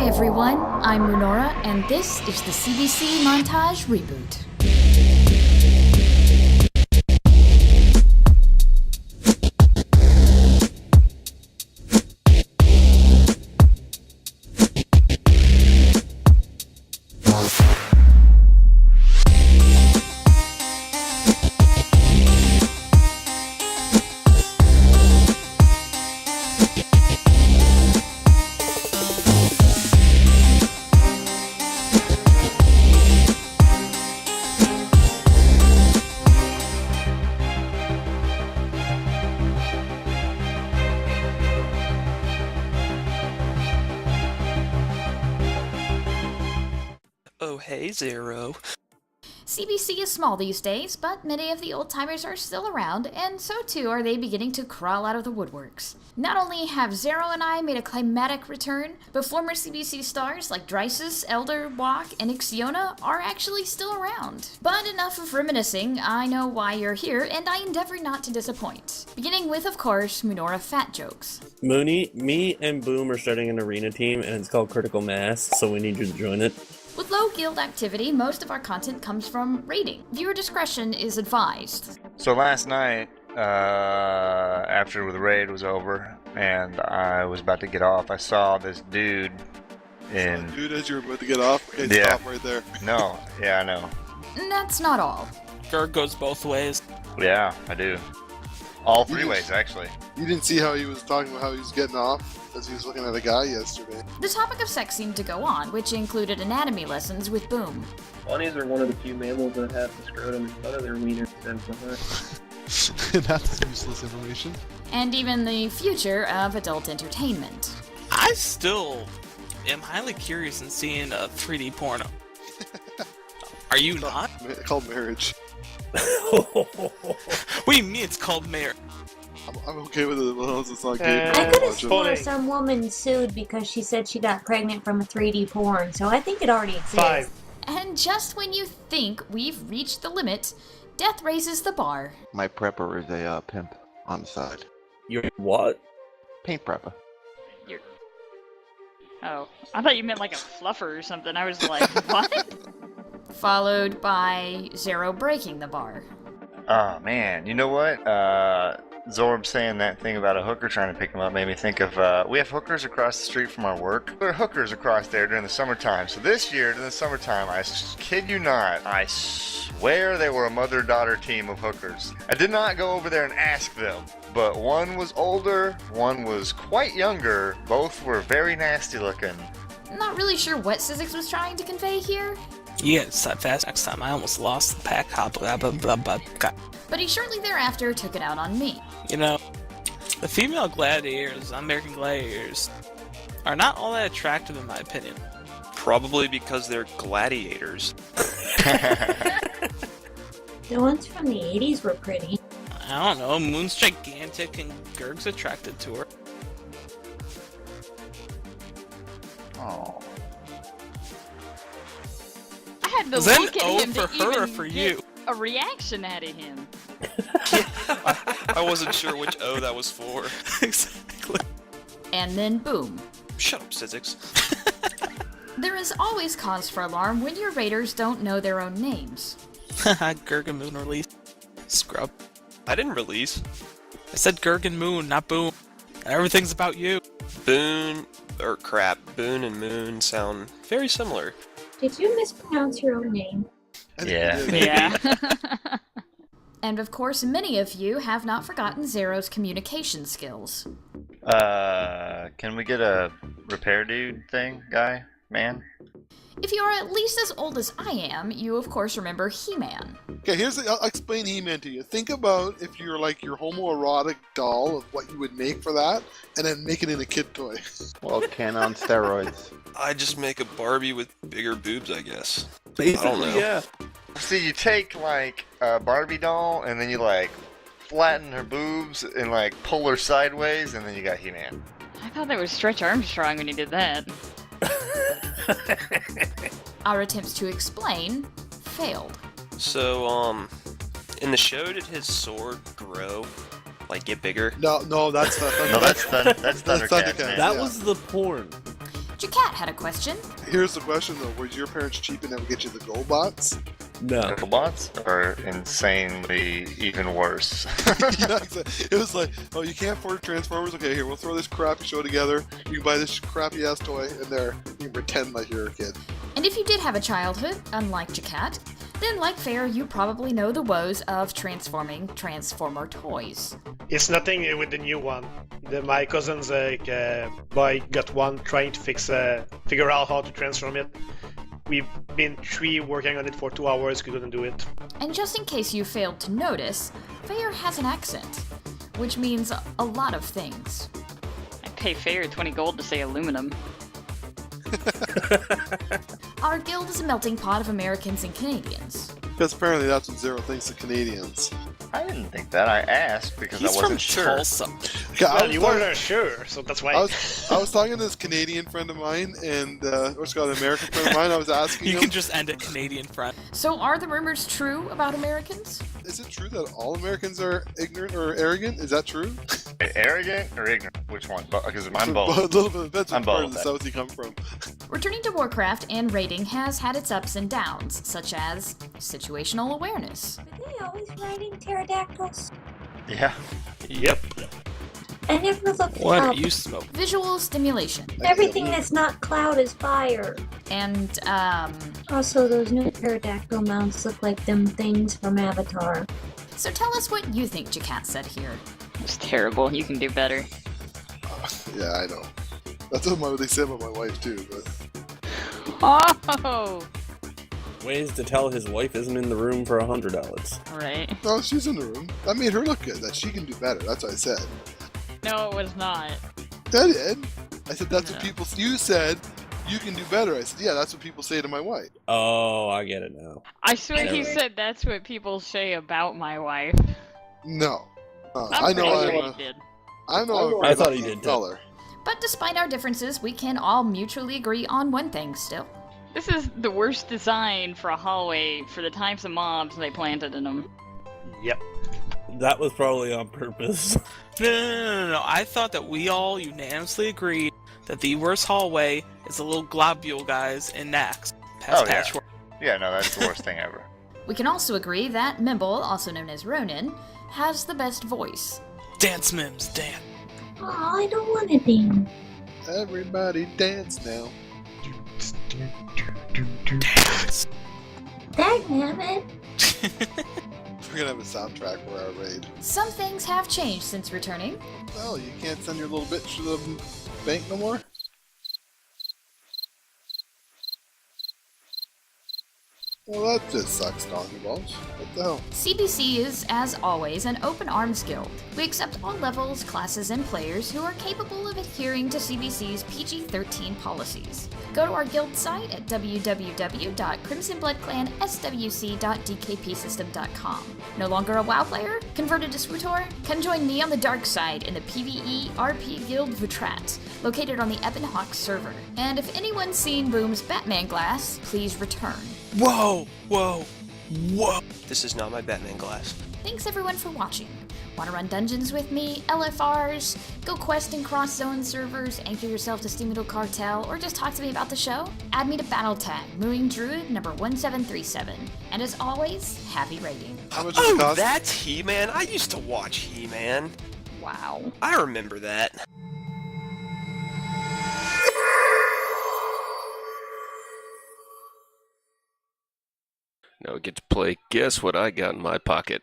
Hi everyone, I'm Moonora, and this is the CBC Montage Reboot. Oh, hey, Xaero. CBC is small these days, but many of the old-timers are still around, and so too are they beginning to crawl out of the woodworks. Not only have Xaero and I made a climatic return, but former CBC stars like Drysis, Elder, Wok, and Ixiona are actually still around. But enough of reminiscing, I know why you're here, and I endeavor not to disappoint. Beginning with, of course, Moonora fat jokes. Mooney, me and Boom are starting an arena team, and it's called Critical Mass, so we need you to join it. With low guild activity, most of our content comes from raiding. Viewer discretion is advised. So last night, after the raid was over, and I was about to get off, I saw this dude in... Dude, as you were about to get off? Okay, Yeah. stop right there. No, yeah, I know. And that's not all. Gurg goes both ways. Yeah, I do. All three ways, actually. You didn't see how he was talking about how he was getting off as he was looking at a guy yesterday. The topic of sex seemed to go on, which included anatomy lessons with Boom. Bunnies are one of the few mammals that have the scrotum in front of their wiener instead of behind. That's useless information. And even the future of adult entertainment. I still am highly curious in seeing a 3D porno. Are you not? Called marriage. What do you mean it's called Mayor? I'm okay with it as long as it's not gay. I could have sworn some woman sued because she said she got pregnant from a 3D porn, so I think it already exists. And just when you think we've reached the limit, death raises the bar. My prepper is a pimp on the side. You're what? Paint prepper. Oh, I thought you meant like a fluffer or something. I was like, what? Followed by Xaero breaking the bar. Oh, man. You know what? Zorb saying that thing about a hooker trying to pick him up made me think of, we have hookers across the street from our work. There are hookers across there during the summertime. So this year, during the summertime, I kid you not, I swear they were a mother-daughter team of hookers. I did not go over there and ask them, but one was older, one was quite younger. Both were very nasty looking. Not really sure what Sizzix was trying to convey here. Yeah, it's that fast next time. I almost lost the pack hop. But he shortly thereafter took it out on me. You know, the female gladiators, American gladiators, are not all that attractive in my opinion. Probably because they're gladiators. The ones from the 80s were pretty. I don't know, Moon's gigantic and Gurg's attracted to her. Oh. I had to Was that look an at O him for to her or even for get you? a reaction out of him. I wasn't sure which O that was for. Exactly. And then boom. Shut up, Sizzix. There is always cause for alarm when your raiders don't know their own names. Gurg and Moon release. Scrub. I didn't release. I said Gurg and Moon, not Boom. Everything's about you. Boon, or crap, Boon and Moon sound very similar. Did you mispronounce your own name? Yeah. Yeah. And of course, many of you have not forgotten Xaero's communication skills. Can we get a repair dude thing, guy? Man? If you are at least as old as I am, you of course remember He-Man. Okay, I'll explain He-Man to you. Think about if you're like your homoerotic doll of what you would make for that, and then make it in a kid toy. Well, Ken on steroids. I just make a Barbie with bigger boobs, I guess. Basically, I don't know. yeah. See, you take, like, a Barbie doll, and then you, like, flatten her boobs and, like, pull her sideways, and then you got He-Man. I thought that was Stretch Armstrong when he did that. Our attempts to explain failed. So, in the show, did his sword grow? Like, get bigger? No, that's not. No, that's Thundercats, Thundercats. man. That was the porn. Jacat had a question. Here's the question though: were your parents cheap and never get you the gold bots? No. The bots are insanely even worse. Yeah, exactly. It was like, oh, you can't afford Transformers? Okay, here, we'll throw this crappy show together. You can buy this crappy ass toy, and there, you can pretend like you're a kid. And if you did have a childhood, unlike Jacat, then like Fair, you probably know the woes of transforming Transformer toys. It's nothing with the new one. My cousin's boy got one trying to figure out how to transform it. We've been 3 working on it for 2 hours, we couldn't do it. And just in case you failed to notice, Fair has an accent, which means a lot of things. I pay Fair 20 gold to say aluminum. Our guild is a melting pot of Americans and Canadians. Because apparently that's what Xaero thinks of Canadians. I didn't think that. I asked because He's I from wasn't sure. Tulsa. Yeah, Well, you weren't sure, so that's why. I was talking to this Canadian friend of mine, and what's called an American friend of mine. I was asking You him, can just end it Canadian friend. So are the rumors true about Americans? is it true that all Americans are ignorant or arrogant? Is that true? Arrogant or ignorant? Which one? Because I'm A both. little bit. Depends I'm what part both. of the South you come from. Returning to Warcraft and raiding has had its ups and downs, such as situational awareness. Are they always riding pterodactyls? Yeah. Yep. I never looked What up. do you smoke? Visual stimulation. Everything that's not cloud is fire. And, Also, those new pterodactyl mounts look like them things from Avatar. so tell us what you think Jacat said here. It's terrible. You can do better. Yeah, I know. That's what they said about my wife too. But Oh! Ways to tell his wife isn't in the room for $100. Right. no, she's in the room. I made her look good. That she can do better. That's what I said. No, it was not. I did. I said that's what No. people. You said you can do better. I said, yeah, that's what people say to my wife. Oh, I get it now. I swear he Yeah. said that's what people say about my wife. No. I'm I know. pretty sure I'm. he did. I know. I thought he did too. Color. But despite our differences, we can all mutually agree on one thing still. This is the worst design for a hallway for the types of mobs they planted in them. Yep. That was probably on purpose. No. I thought that we all unanimously agreed that the worst hallway is the little globule guys in Nax. Past Oh, yeah. patchwork. Yeah, no, that's the worst thing ever. We can also agree that Mimble, also known as Ronin, has the best voice. Dance Mims, dance. Oh, I don't want to dance. Everybody dance now. Dance. Damn it. We're gonna have a soundtrack for our raid. Some things have changed since returning. Well, you can't send your little bitch to the bank no more? Well, that just sucks, Donkey Balls. What the hell? CBC is, as always, an open arms guild. We accept all levels, classes, and players who are capable of adhering to CBC's PG-13 policies. Go to our guild site at www.crimsonbloodclanswc.dkpsystem.com. No longer a WoW player? Converted to SWTOR? Come join me on the dark side in the PvE RP guild Vu'traat, located on the Ebon Hawk server. And if anyone's seen Boom's Batman glass, please return. Whoa. This is not my Batman glass. Thanks everyone for watching. Want to run dungeons with me, LFRs, go quest and cross zone servers, anchor yourself to Steamwheedle Cartel, or just talk to me about the show? Add me to BattleTag, MooingDruid number 1737. And as always, happy raiding. How much does it Oh, cost? that's He-Man. I used to watch He-Man. Wow. I remember that. Now we get to play Guess What I Got in My Pocket.